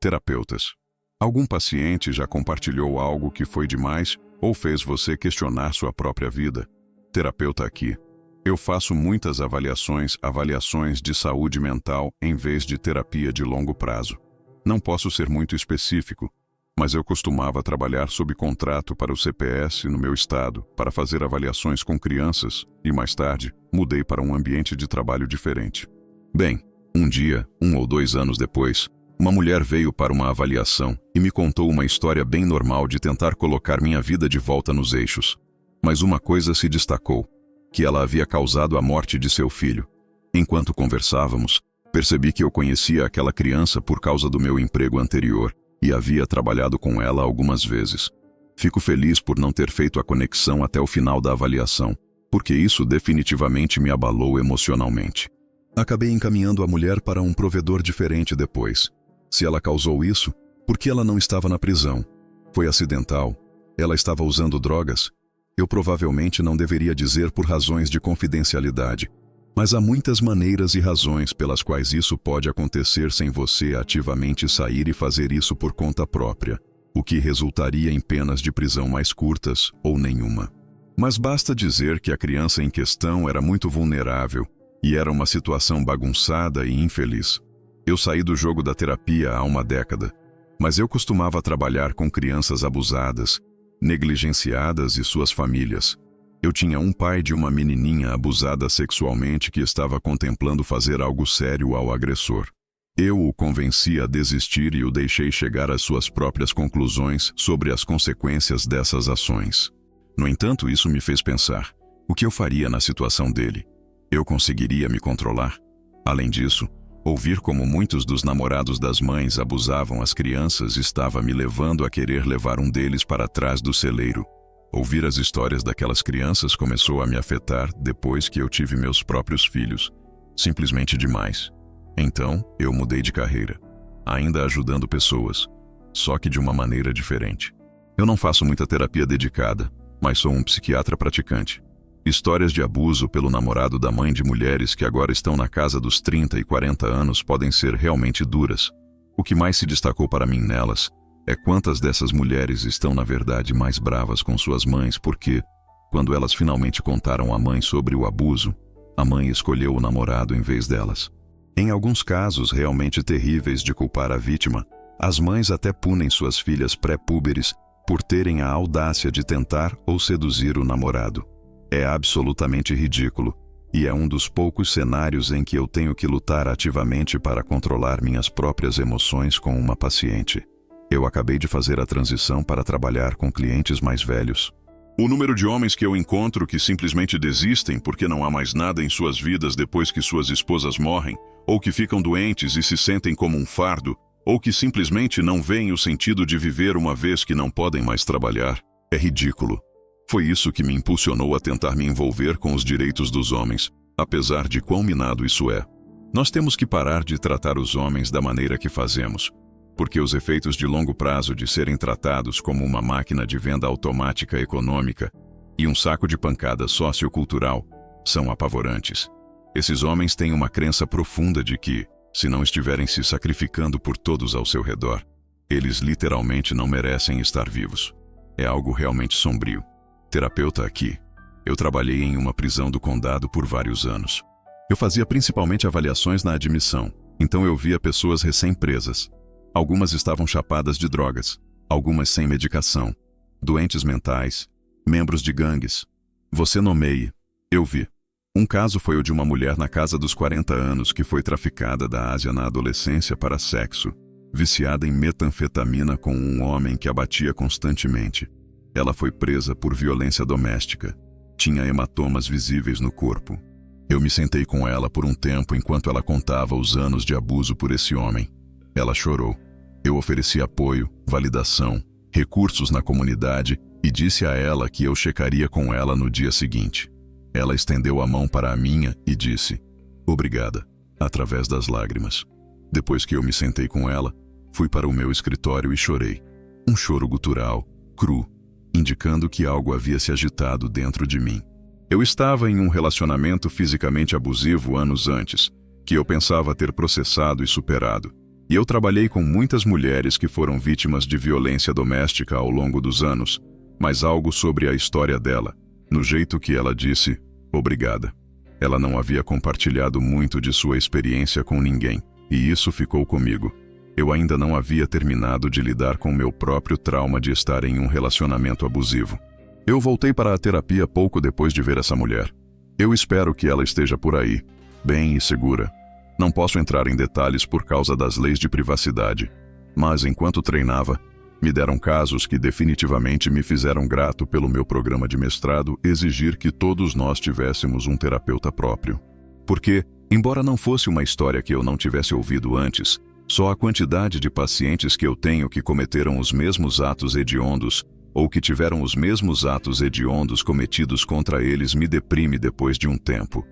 Terapeutas. Algum paciente já compartilhou algo que foi demais ou fez você questionar sua própria vida? Terapeuta aqui. Eu faço muitas avaliações de saúde mental em vez de terapia de longo prazo. Não posso ser muito específico, mas eu costumava trabalhar sob contrato para o CPS no meu estado para fazer avaliações com crianças e, mais tarde, mudei para um ambiente de trabalho diferente. Bem, um dia, 1 ou 2 anos depois, uma mulher veio para uma avaliação e me contou uma história bem normal de tentar colocar minha vida de volta nos eixos. Mas uma coisa se destacou, que ela havia causado a morte de seu filho. Enquanto conversávamos, percebi que eu conhecia aquela criança por causa do meu emprego anterior e havia trabalhado com ela algumas vezes. Fico feliz por não ter feito a conexão até o final da avaliação, porque isso definitivamente me abalou emocionalmente. Acabei encaminhando a mulher para um provedor diferente depois. Se ela causou isso, por que ela não estava na prisão? Foi acidental? Ela estava usando drogas? Eu provavelmente não deveria dizer por razões de confidencialidade, mas há muitas maneiras e razões pelas quais isso pode acontecer sem você ativamente sair e fazer isso por conta própria, o que resultaria em penas de prisão mais curtas ou nenhuma. Mas basta dizer que a criança em questão era muito vulnerável e era uma situação bagunçada e infeliz. Eu saí do jogo da terapia há uma década, mas eu costumava trabalhar com crianças abusadas, negligenciadas e suas famílias. Eu tinha um pai de uma menininha abusada sexualmente que estava contemplando fazer algo sério ao agressor. Eu o convenci a desistir e o deixei chegar às suas próprias conclusões sobre as consequências dessas ações. No entanto, isso me fez pensar: o que eu faria na situação dele? Eu conseguiria me controlar? Além disso, ouvir como muitos dos namorados das mães abusavam as crianças estava me levando a querer levar um deles para trás do celeiro. Ouvir as histórias daquelas crianças começou a me afetar depois que eu tive meus próprios filhos. Simplesmente demais. Então, eu mudei de carreira, ainda ajudando pessoas, só que de uma maneira diferente. Eu não faço muita terapia dedicada, mas sou um psiquiatra praticante. Histórias de abuso pelo namorado da mãe de mulheres que agora estão na casa dos 30 e 40 anos podem ser realmente duras. O que mais se destacou para mim nelas é quantas dessas mulheres estão na verdade mais bravas com suas mães porque, quando elas finalmente contaram à mãe sobre o abuso, a mãe escolheu o namorado em vez delas. Em alguns casos realmente terríveis de culpar a vítima, as mães até punem suas filhas pré-púberes por terem a audácia de tentar ou seduzir o namorado. É absolutamente ridículo, e é um dos poucos cenários em que eu tenho que lutar ativamente para controlar minhas próprias emoções com uma paciente. Eu acabei de fazer a transição para trabalhar com clientes mais velhos. O número de homens que eu encontro que simplesmente desistem porque não há mais nada em suas vidas depois que suas esposas morrem, ou que ficam doentes e se sentem como um fardo, ou que simplesmente não veem o sentido de viver uma vez que não podem mais trabalhar, é ridículo. Foi isso que me impulsionou a tentar me envolver com os direitos dos homens, apesar de quão minado isso é. Nós temos que parar de tratar os homens da maneira que fazemos, porque os efeitos de longo prazo de serem tratados como uma máquina de venda automática econômica e um saco de pancada sociocultural são apavorantes. Esses homens têm uma crença profunda de que, se não estiverem se sacrificando por todos ao seu redor, eles literalmente não merecem estar vivos. É algo realmente sombrio. Terapeuta aqui. Eu trabalhei em uma prisão do condado por vários anos. Eu fazia principalmente avaliações na admissão, então eu via pessoas recém-presas. Algumas estavam chapadas de drogas, algumas sem medicação, doentes mentais, membros de gangues. Você nomeie. Eu vi. Um caso foi o de uma mulher na casa dos 40 anos que foi traficada da Ásia na adolescência para sexo, viciada em metanfetamina com um homem que a batia constantemente. Ela foi presa por violência doméstica. Tinha hematomas visíveis no corpo. Eu me sentei com ela por um tempo enquanto ela contava os anos de abuso por esse homem. Ela chorou. Eu ofereci apoio, validação, recursos na comunidade e disse a ela que eu checaria com ela no dia seguinte. Ela estendeu a mão para a minha e disse: "Obrigada", através das lágrimas. Depois que eu me sentei com ela, fui para o meu escritório e chorei. Um choro gutural, cru, indicando que algo havia se agitado dentro de mim. Eu estava em um relacionamento fisicamente abusivo anos antes, que eu pensava ter processado e superado, E eu trabalhei com muitas mulheres que foram vítimas de violência doméstica ao longo dos anos, mas algo sobre a história dela, no jeito que ela disse, obrigada. Ela não havia compartilhado muito de sua experiência com ninguém, e isso ficou comigo. Eu ainda não havia terminado de lidar com meu próprio trauma de estar em um relacionamento abusivo. Eu voltei para a terapia pouco depois de ver essa mulher. Eu espero que ela esteja por aí, bem e segura. Não posso entrar em detalhes por causa das leis de privacidade, mas enquanto treinava, me deram casos que definitivamente me fizeram grato pelo meu programa de mestrado exigir que todos nós tivéssemos um terapeuta próprio. Porque, embora não fosse uma história que eu não tivesse ouvido antes, só a quantidade de pacientes que eu tenho que cometeram os mesmos atos hediondos ou que tiveram os mesmos atos hediondos cometidos contra eles me deprime depois de um tempo.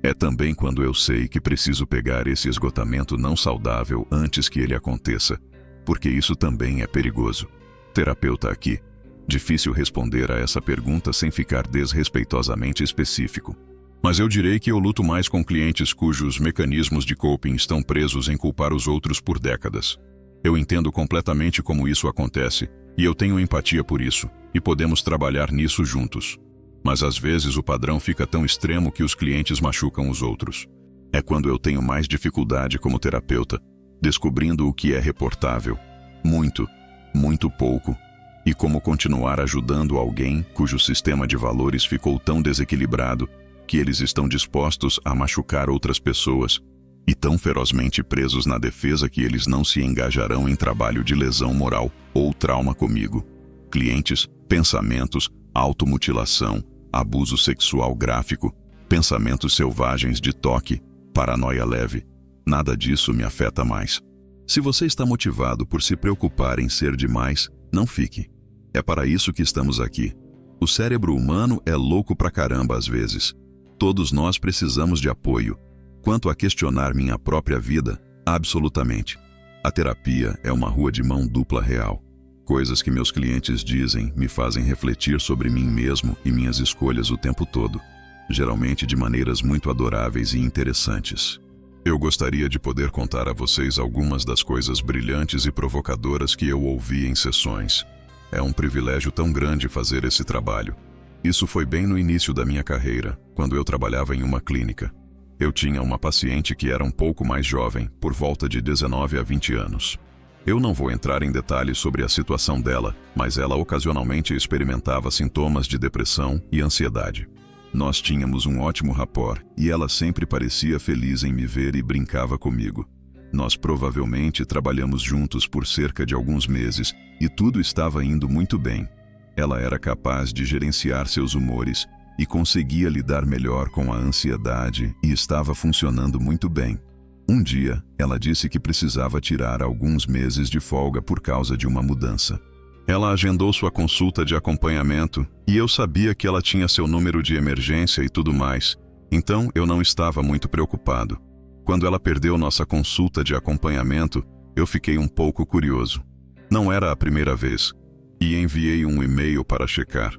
É também quando eu sei que preciso pegar esse esgotamento não saudável antes que ele aconteça, porque isso também é perigoso. Terapeuta aqui. Difícil responder a essa pergunta sem ficar desrespeitosamente específico. Mas eu direi que eu luto mais com clientes cujos mecanismos de coping estão presos em culpar os outros por décadas. Eu entendo completamente como isso acontece, e eu tenho empatia por isso, e podemos trabalhar nisso juntos. Mas às vezes o padrão fica tão extremo que os clientes machucam os outros. É quando eu tenho mais dificuldade como terapeuta, descobrindo o que é reportável, muito pouco, e como continuar ajudando alguém cujo sistema de valores ficou tão desequilibrado que eles estão dispostos a machucar outras pessoas e tão ferozmente presos na defesa que eles não se engajarão em trabalho de lesão moral ou trauma comigo. Clientes, pensamentos, automutilação, abuso sexual gráfico, pensamentos selvagens de toque, paranoia leve. Nada disso me afeta mais. Se você está motivado por se preocupar em ser demais, não fique. É para isso que estamos aqui. O cérebro humano é louco pra caramba às vezes. Todos nós precisamos de apoio. Quanto a questionar minha própria vida, absolutamente. A terapia é uma rua de mão dupla real. Coisas que meus clientes dizem me fazem refletir sobre mim mesmo e minhas escolhas o tempo todo, geralmente de maneiras muito adoráveis e interessantes. Eu gostaria de poder contar a vocês algumas das coisas brilhantes e provocadoras que eu ouvi em sessões. É um privilégio tão grande fazer esse trabalho. Isso foi bem no início da minha carreira, quando eu trabalhava em uma clínica. Eu tinha uma paciente que era um pouco mais jovem, por volta de 19 a 20 anos. Eu não vou entrar em detalhes sobre a situação dela, mas ela ocasionalmente experimentava sintomas de depressão e ansiedade. Nós tínhamos um ótimo rapport e ela sempre parecia feliz em me ver e brincava comigo. Nós provavelmente trabalhamos juntos por cerca de alguns meses e tudo estava indo muito bem. Ela era capaz de gerenciar seus humores e conseguia lidar melhor com a ansiedade e estava funcionando muito bem. Um dia, ela disse que precisava tirar alguns meses de folga por causa de uma mudança. Ela agendou sua consulta de acompanhamento e eu sabia que ela tinha seu número de emergência e tudo mais, então eu não estava muito preocupado. Quando ela perdeu nossa consulta de acompanhamento, eu fiquei um pouco curioso. Não era a primeira vez, e enviei um e-mail para checar.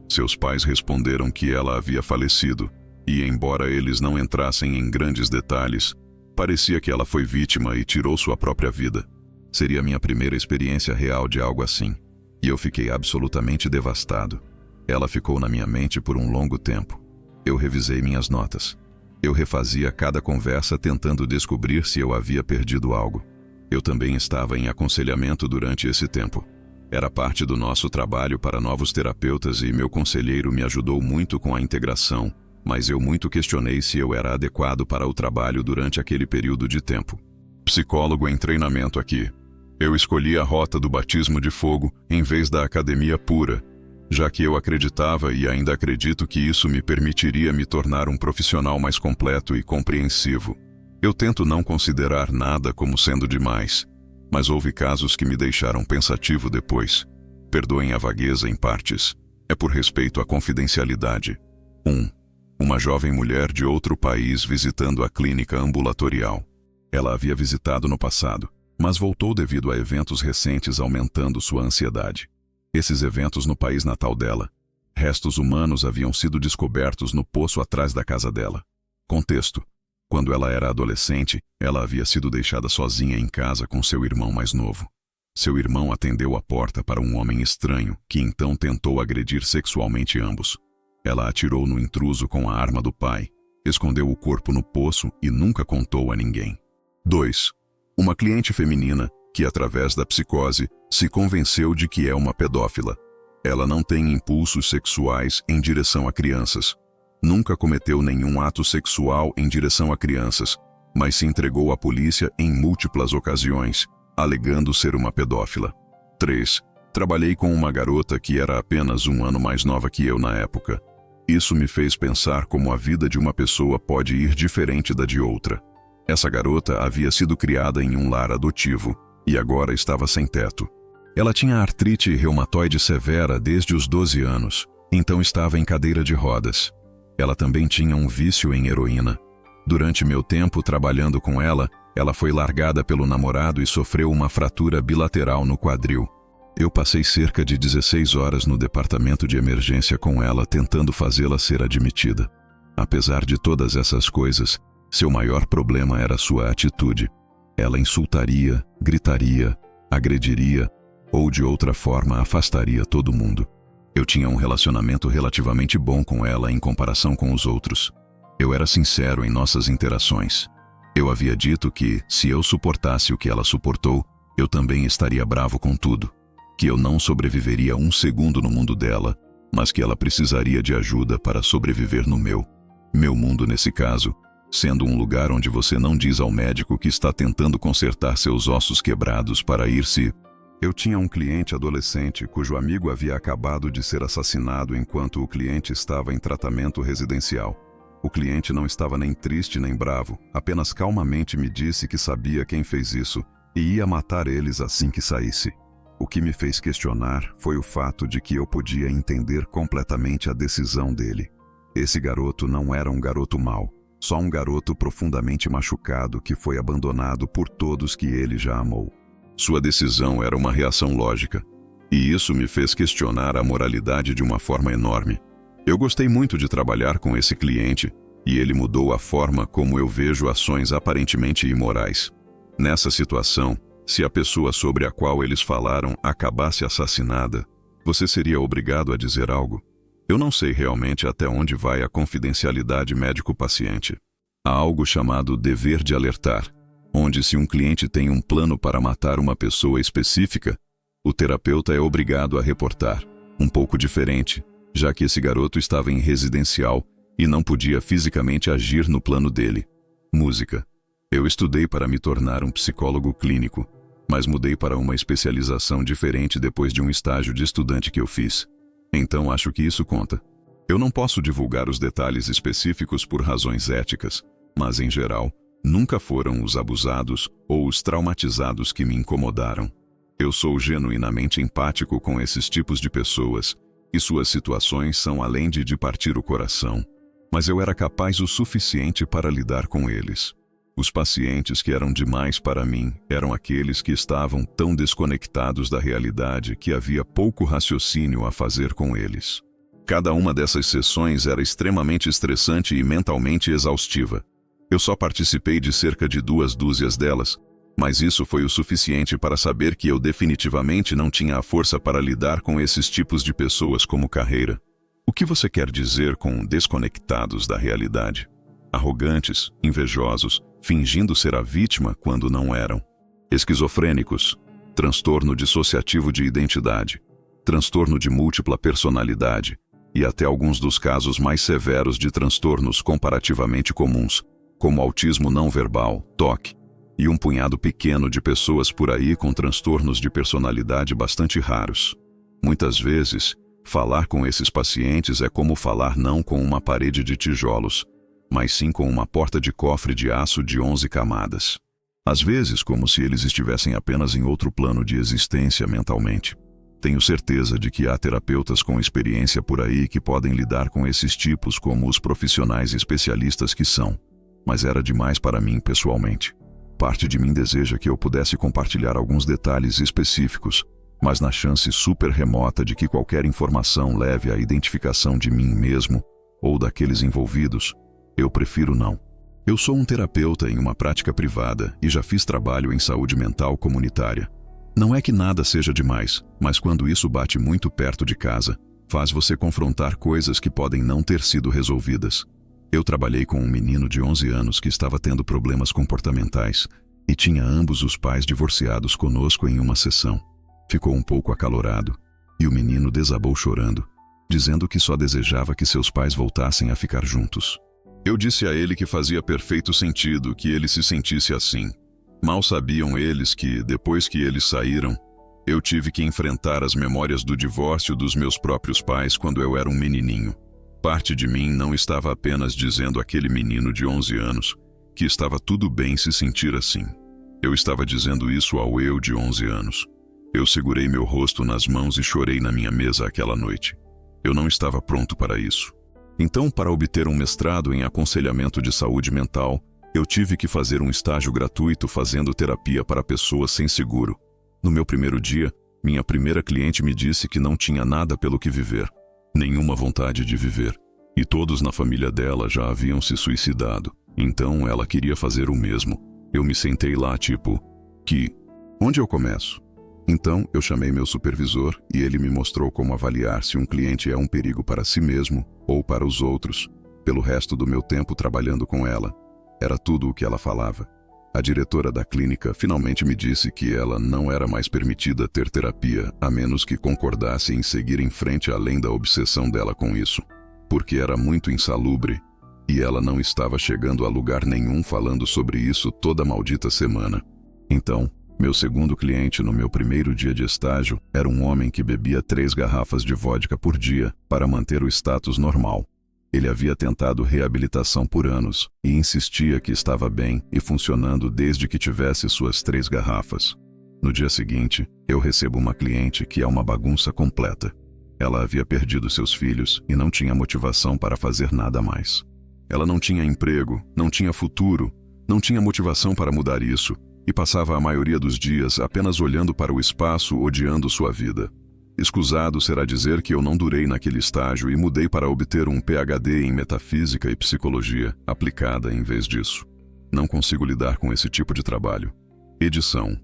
Seus pais responderam que ela havia falecido, e embora eles não entrassem em grandes detalhes, parecia que ela foi vítima e tirou sua própria vida. Seria minha primeira experiência real de algo assim, e eu fiquei absolutamente devastado. Ela ficou na minha mente por um longo tempo. Eu revisei minhas notas. Eu refazia cada conversa tentando descobrir se eu havia perdido algo. Eu também estava em aconselhamento durante esse tempo. Era parte do nosso trabalho para novos terapeutas e meu conselheiro me ajudou muito com a integração, mas eu muito questionei se eu era adequado para o trabalho durante aquele período de tempo. Psicólogo em treinamento aqui. Eu escolhi a rota do batismo de fogo em vez da academia pura, já que eu acreditava e ainda acredito que isso me permitiria me tornar um profissional mais completo e compreensivo. Eu tento não considerar nada como sendo demais, mas houve casos que me deixaram pensativo depois. Perdoem a vagueza em partes. É por respeito à confidencialidade. 1. Uma jovem mulher de outro país visitando a clínica ambulatorial. Ela havia visitado no passado, mas voltou devido a eventos recentes aumentando sua ansiedade. Esses eventos no país natal dela. Restos humanos haviam sido descobertos no poço atrás da casa dela. Contexto. Quando ela era adolescente, ela havia sido deixada sozinha em casa com seu irmão mais novo. Seu irmão atendeu a porta para um homem estranho, que então tentou agredir sexualmente ambos. Ela atirou no intruso com a arma do pai, escondeu o corpo no poço e nunca contou a ninguém. 2. Uma cliente feminina que, através da psicose, se convenceu de que é uma pedófila. Ela não tem impulsos sexuais em direção a crianças. Nunca cometeu nenhum ato sexual em direção a crianças, mas se entregou à polícia em múltiplas ocasiões, alegando ser uma pedófila. 3. Trabalhei com uma garota que era apenas um ano mais nova que eu na época. Isso me fez pensar como a vida de uma pessoa pode ir diferente da de outra. Essa garota havia sido criada em um lar adotivo e agora estava sem teto. Ela tinha artrite reumatoide severa desde os 12 anos, então estava em cadeira de rodas. Ela também tinha um vício em heroína. Durante meu tempo trabalhando com ela foi largada pelo namorado e sofreu uma fratura bilateral no quadril. Eu passei cerca de 16 horas no departamento de emergência com ela tentando fazê-la ser admitida. Apesar de todas essas coisas, seu maior problema era sua atitude. Ela insultaria, gritaria, agrediria ou de outra forma afastaria todo mundo. Eu tinha um relacionamento relativamente bom com ela em comparação com os outros. Eu era sincero em nossas interações. Eu havia dito que, se eu suportasse o que ela suportou, eu também estaria bravo com tudo. Que eu não sobreviveria um segundo no mundo dela, mas que ela precisaria de ajuda para sobreviver no meu. Meu mundo nesse caso, sendo um lugar onde você não diz ao médico que está tentando consertar seus ossos quebrados para ir-se. Eu tinha um cliente adolescente cujo amigo havia acabado de ser assassinado enquanto o cliente estava em tratamento residencial. O cliente não estava nem triste nem bravo, apenas calmamente me disse que sabia quem fez isso e ia matar eles assim que saísse. O que me fez questionar foi o fato de que eu podia entender completamente a decisão dele. Esse garoto não era um garoto mau, só um garoto profundamente machucado que foi abandonado por todos que ele já amou. Sua decisão era uma reação lógica, e isso me fez questionar a moralidade de uma forma enorme. Eu gostei muito de trabalhar com esse cliente, e ele mudou a forma como eu vejo ações aparentemente imorais. Nessa situação, se a pessoa sobre a qual eles falaram acabasse assassinada, você seria obrigado a dizer algo? Eu não sei realmente até onde vai a confidencialidade médico-paciente. Há algo chamado dever de alertar, onde se um cliente tem um plano para matar uma pessoa específica, o terapeuta é obrigado a reportar. Um pouco diferente, já que esse garoto estava em residencial e não podia fisicamente agir no plano dele. Música. Eu estudei para me tornar um psicólogo clínico, mas mudei para uma especialização diferente depois de um estágio de estudante que eu fiz. Então acho que isso conta. Eu não posso divulgar os detalhes específicos por razões éticas, mas em geral, nunca foram os abusados ou os traumatizados que me incomodaram. Eu sou genuinamente empático com esses tipos de pessoas, e suas situações são além de partir o coração. Mas eu era capaz o suficiente para lidar com eles. Os pacientes que eram demais para mim eram aqueles que estavam tão desconectados da realidade que havia pouco raciocínio a fazer com eles. Cada uma dessas sessões era extremamente estressante e mentalmente exaustiva. Eu só participei de cerca de 2 dúzias delas, mas isso foi o suficiente para saber que eu definitivamente não tinha a força para lidar com esses tipos de pessoas como carreira. O que você quer dizer com desconectados da realidade? Arrogantes, invejosos, fingindo ser a vítima quando não eram. Esquizofrênicos, transtorno dissociativo de identidade, transtorno de múltipla personalidade e até alguns dos casos mais severos de transtornos comparativamente comuns, como autismo não verbal, TOC, e um punhado pequeno de pessoas por aí com transtornos de personalidade bastante raros. Muitas vezes, falar com esses pacientes é como falar não com uma parede de tijolos, mas sim com uma porta de cofre de aço de 11 camadas. Às vezes, como se eles estivessem apenas em outro plano de existência mentalmente. Tenho certeza de que há terapeutas com experiência por aí que podem lidar com esses tipos como os profissionais especialistas que são, mas era demais para mim pessoalmente. Parte de mim deseja que eu pudesse compartilhar alguns detalhes específicos, mas na chance super remota de que qualquer informação leve à identificação de mim mesmo ou daqueles envolvidos, eu prefiro não. Eu sou um terapeuta em uma prática privada e já fiz trabalho em saúde mental comunitária. Não é que nada seja demais, mas quando isso bate muito perto de casa, faz você confrontar coisas que podem não ter sido resolvidas. Eu trabalhei com um menino de 11 anos que estava tendo problemas comportamentais e tinha ambos os pais divorciados conosco em uma sessão. Ficou um pouco acalorado e o menino desabou chorando, dizendo que só desejava que seus pais voltassem a ficar juntos. Eu disse a ele que fazia perfeito sentido que ele se sentisse assim. Mal sabiam eles que, depois que eles saíram, eu tive que enfrentar as memórias do divórcio dos meus próprios pais quando eu era um menininho. Parte de mim não estava apenas dizendo àquele menino de 11 anos que estava tudo bem se sentir assim. Eu estava dizendo isso ao eu de 11 anos. Eu segurei meu rosto nas mãos e chorei na minha mesa aquela noite. Eu não estava pronto para isso. Então, para obter um mestrado em aconselhamento de saúde mental, eu tive que fazer um estágio gratuito fazendo terapia para pessoas sem seguro. No meu primeiro dia, minha primeira cliente me disse que não tinha nada pelo que viver, nenhuma vontade de viver, e todos na família dela já haviam se suicidado. Então, ela queria fazer o mesmo. Eu me sentei lá tipo, onde eu começo? Então, eu chamei meu supervisor e ele me mostrou como avaliar se um cliente é um perigo para si mesmo ou para os outros, pelo resto do meu tempo trabalhando com ela. Era tudo o que ela falava. A diretora da clínica finalmente me disse que ela não era mais permitida ter terapia, a menos que concordasse em seguir em frente além da obsessão dela com isso, porque era muito insalubre e ela não estava chegando a lugar nenhum falando sobre isso toda maldita semana. Então, meu segundo cliente no meu primeiro dia de estágio era um homem que bebia 3 garrafas de vodka por dia para manter o status normal. Ele havia tentado reabilitação por anos e insistia que estava bem e funcionando desde que tivesse suas 3 garrafas. No dia seguinte, eu recebo uma cliente que é uma bagunça completa. Ela havia perdido seus filhos e não tinha motivação para fazer nada mais. Ela não tinha emprego, não tinha futuro, não tinha motivação para mudar isso e passava a maioria dos dias apenas olhando para o espaço, odiando sua vida. Escusado será dizer que eu não durei naquele estágio e mudei para obter um PhD em metafísica e psicologia aplicada em vez disso. Não consigo lidar com esse tipo de trabalho. Edição.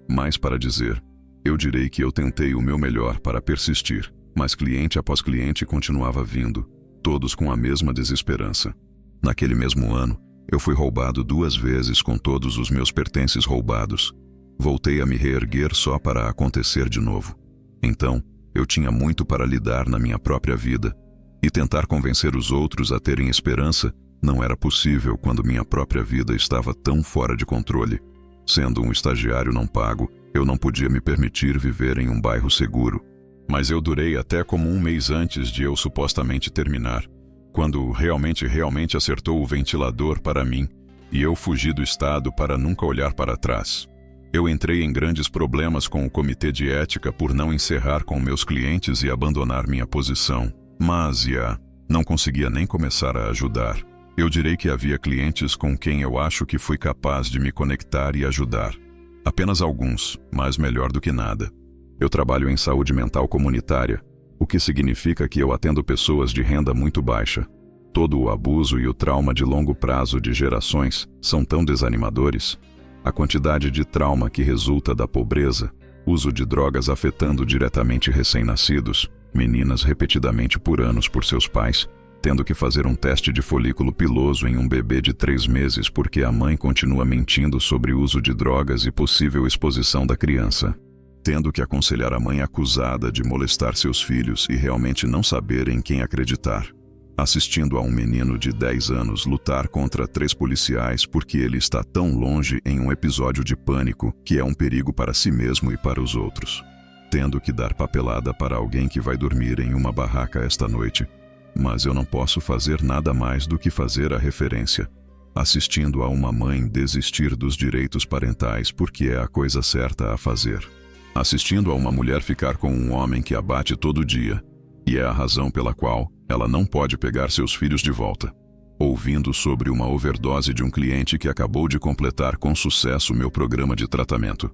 Mais para dizer, eu direi que eu tentei o meu melhor para persistir, mas cliente após cliente continuava vindo, todos com a mesma desesperança. Naquele mesmo ano, eu fui roubado 2 vezes com todos os meus pertences roubados. Voltei a me reerguer só para acontecer de novo. Então, eu tinha muito para lidar na minha própria vida, e tentar convencer os outros a terem esperança não era possível quando minha própria vida estava tão fora de controle. Sendo um estagiário não pago, eu não podia me permitir viver em um bairro seguro. Mas eu durei até como 1 mês antes de eu supostamente terminar, quando realmente acertou o ventilador para mim e eu fugi do estado para nunca olhar para trás. Eu entrei em grandes problemas com o comitê de ética por não encerrar com meus clientes e abandonar minha posição, mas não conseguia nem começar a ajudar. Eu direi que havia clientes com quem eu acho que fui capaz de me conectar e ajudar. Apenas alguns, mas melhor do que nada. Eu trabalho em saúde mental comunitária, o que significa que eu atendo pessoas de renda muito baixa. Todo o abuso e o trauma de longo prazo de gerações são tão desanimadores. A quantidade de trauma que resulta da pobreza, uso de drogas afetando diretamente recém-nascidos, meninas repetidamente por anos por seus pais, tendo que fazer um teste de folículo piloso em um bebê de 3 meses porque a mãe continua mentindo sobre o uso de drogas e possível exposição da criança. Tendo que aconselhar a mãe acusada de molestar seus filhos e realmente não saber em quem acreditar. Assistindo a um menino de 10 anos lutar contra 3 policiais porque ele está tão longe em um episódio de pânico que é um perigo para si mesmo e para os outros. Tendo que dar papelada para alguém que vai dormir em uma barraca esta noite. Mas eu não posso fazer nada mais do que fazer a referência. Assistindo a uma mãe desistir dos direitos parentais porque é a coisa certa a fazer. Assistindo a uma mulher ficar com um homem que a bate todo dia, e é a razão pela qual ela não pode pegar seus filhos de volta. Ouvindo sobre uma overdose de um cliente que acabou de completar com sucesso meu programa de tratamento.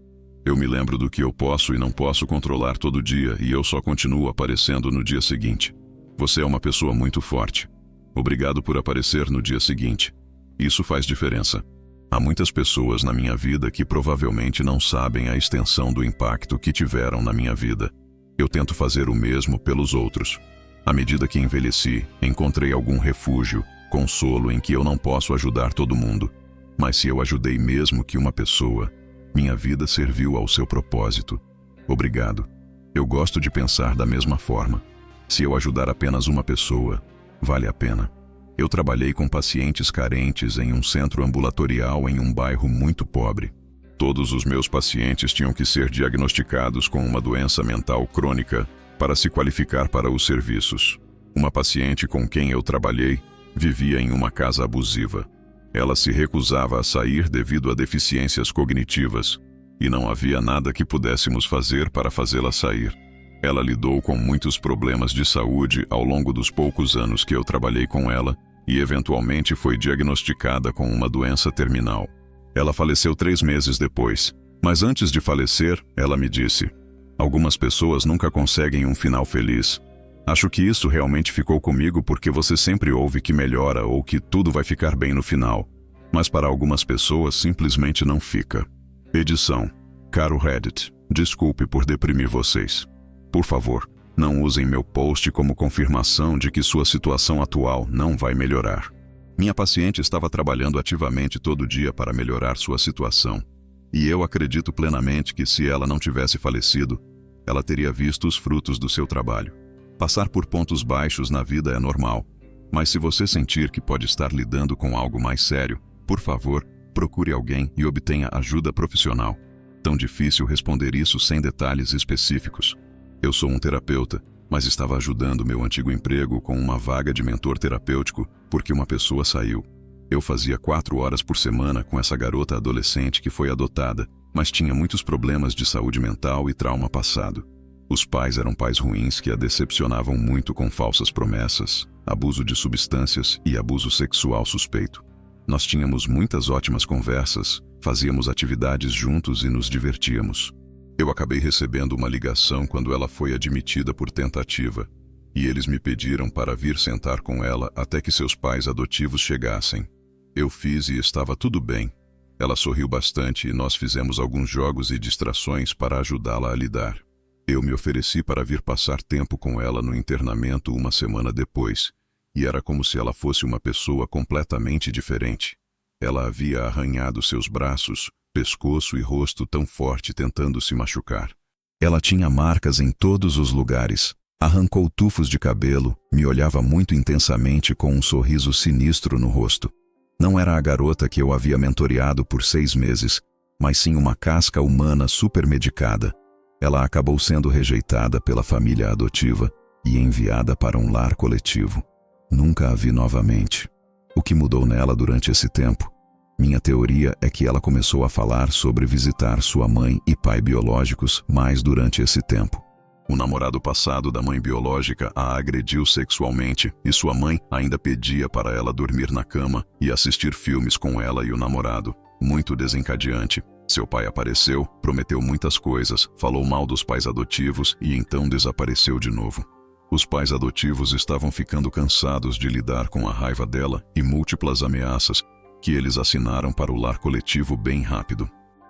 Eu me lembro do que eu posso e não posso controlar todo dia e eu só continuo aparecendo no dia seguinte. Você é uma pessoa muito forte. Obrigado por aparecer no dia seguinte. Isso faz diferença. Há muitas pessoas na minha vida que provavelmente não sabem a extensão do impacto que tiveram na minha vida. Eu tento fazer o mesmo pelos outros. À medida que envelheci, encontrei algum refúgio, consolo em que eu não posso ajudar todo mundo. Mas se eu ajudei mesmo que uma pessoa, minha vida serviu ao seu propósito. Obrigado. Eu gosto de pensar da mesma forma. Se eu ajudar apenas uma pessoa, vale a pena. Eu trabalhei com pacientes carentes em um centro ambulatorial em um bairro muito pobre. Todos os meus pacientes tinham que ser diagnosticados com uma doença mental crônica para se qualificar para os serviços. Uma paciente com quem eu trabalhei vivia em uma casa abusiva. Ela se recusava a sair devido a deficiências cognitivas, e não havia nada que pudéssemos fazer para fazê-la sair. Ela lidou com muitos problemas de saúde ao longo dos poucos anos que eu trabalhei com ela e eventualmente foi diagnosticada com uma doença terminal. Ela faleceu 3 meses depois, mas antes de falecer, ela me disse: "Algumas pessoas nunca conseguem um final feliz. Acho que isso realmente ficou comigo porque você sempre ouve que melhora ou que tudo vai ficar bem no final. Mas para algumas pessoas simplesmente não fica." Edição: Caro Reddit, desculpe por deprimir vocês. Por favor, não usem meu post como confirmação de que sua situação atual não vai melhorar. Minha paciente estava trabalhando ativamente todo dia para melhorar sua situação. E eu acredito plenamente que se ela não tivesse falecido, ela teria visto os frutos do seu trabalho. Passar por pontos baixos na vida é normal, mas se você sentir que pode estar lidando com algo mais sério, por favor, procure alguém e obtenha ajuda profissional. Tão difícil responder isso sem detalhes específicos. Eu sou um terapeuta, mas estava ajudando meu antigo emprego com uma vaga de mentor terapêutico porque uma pessoa saiu. Eu fazia 4 horas por semana com essa garota adolescente que foi adotada, mas tinha muitos problemas de saúde mental e trauma passado. Os pais eram pais ruins que a decepcionavam muito com falsas promessas, abuso de substâncias e abuso sexual suspeito. Nós tínhamos muitas ótimas conversas, fazíamos atividades juntos e nos divertíamos. Eu acabei recebendo uma ligação quando ela foi admitida por tentativa, e eles me pediram para vir sentar com ela até que seus pais adotivos chegassem. Eu fiz e estava tudo bem. Ela sorriu bastante e nós fizemos alguns jogos e distrações para ajudá-la a lidar. Eu me ofereci para vir passar tempo com ela no internamento uma semana depois, e era como se ela fosse uma pessoa completamente diferente. Ela havia arranhado seus braços, pescoço e rosto tão forte tentando se machucar. Ela tinha marcas em todos os lugares, arrancou tufos de cabelo, me olhava muito intensamente com um sorriso sinistro no rosto. Não era a garota que eu havia mentoreado por 6 meses, mas sim uma casca humana supermedicada. Ela acabou sendo rejeitada pela família adotiva e enviada para um lar coletivo. Nunca a vi novamente. O que mudou nela durante esse tempo? Minha teoria é que ela começou a falar sobre visitar sua mãe e pai biológicos mais durante esse tempo. O namorado passado da mãe biológica a agrediu sexualmente e sua mãe ainda pedia para ela dormir na cama e assistir filmes com ela e o namorado. Muito desencadeante. Seu pai apareceu, prometeu muitas coisas, falou mal dos pais adotivos e então desapareceu de novo. Os pais adotivos estavam ficando cansados de lidar com a raiva dela e múltiplas ameaças que eles assinaram para o lar coletivo bem rápido.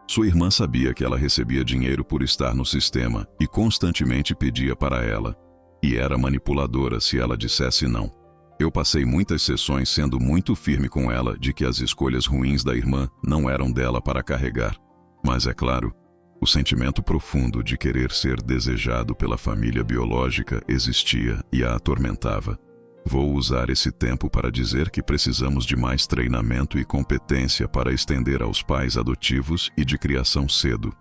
Sua irmã sabia que ela recebia dinheiro por estar no sistema e constantemente pedia para ela. E era manipuladora se ela dissesse não. Eu passei muitas sessões sendo muito firme com ela de que as escolhas ruins da irmã não eram dela para carregar. Mas é claro, o sentimento profundo de querer ser desejado pela família biológica existia e a atormentava. Vou usar esse tempo para dizer que precisamos de mais treinamento e competência para estender aos pais adotivos e de criação cedo.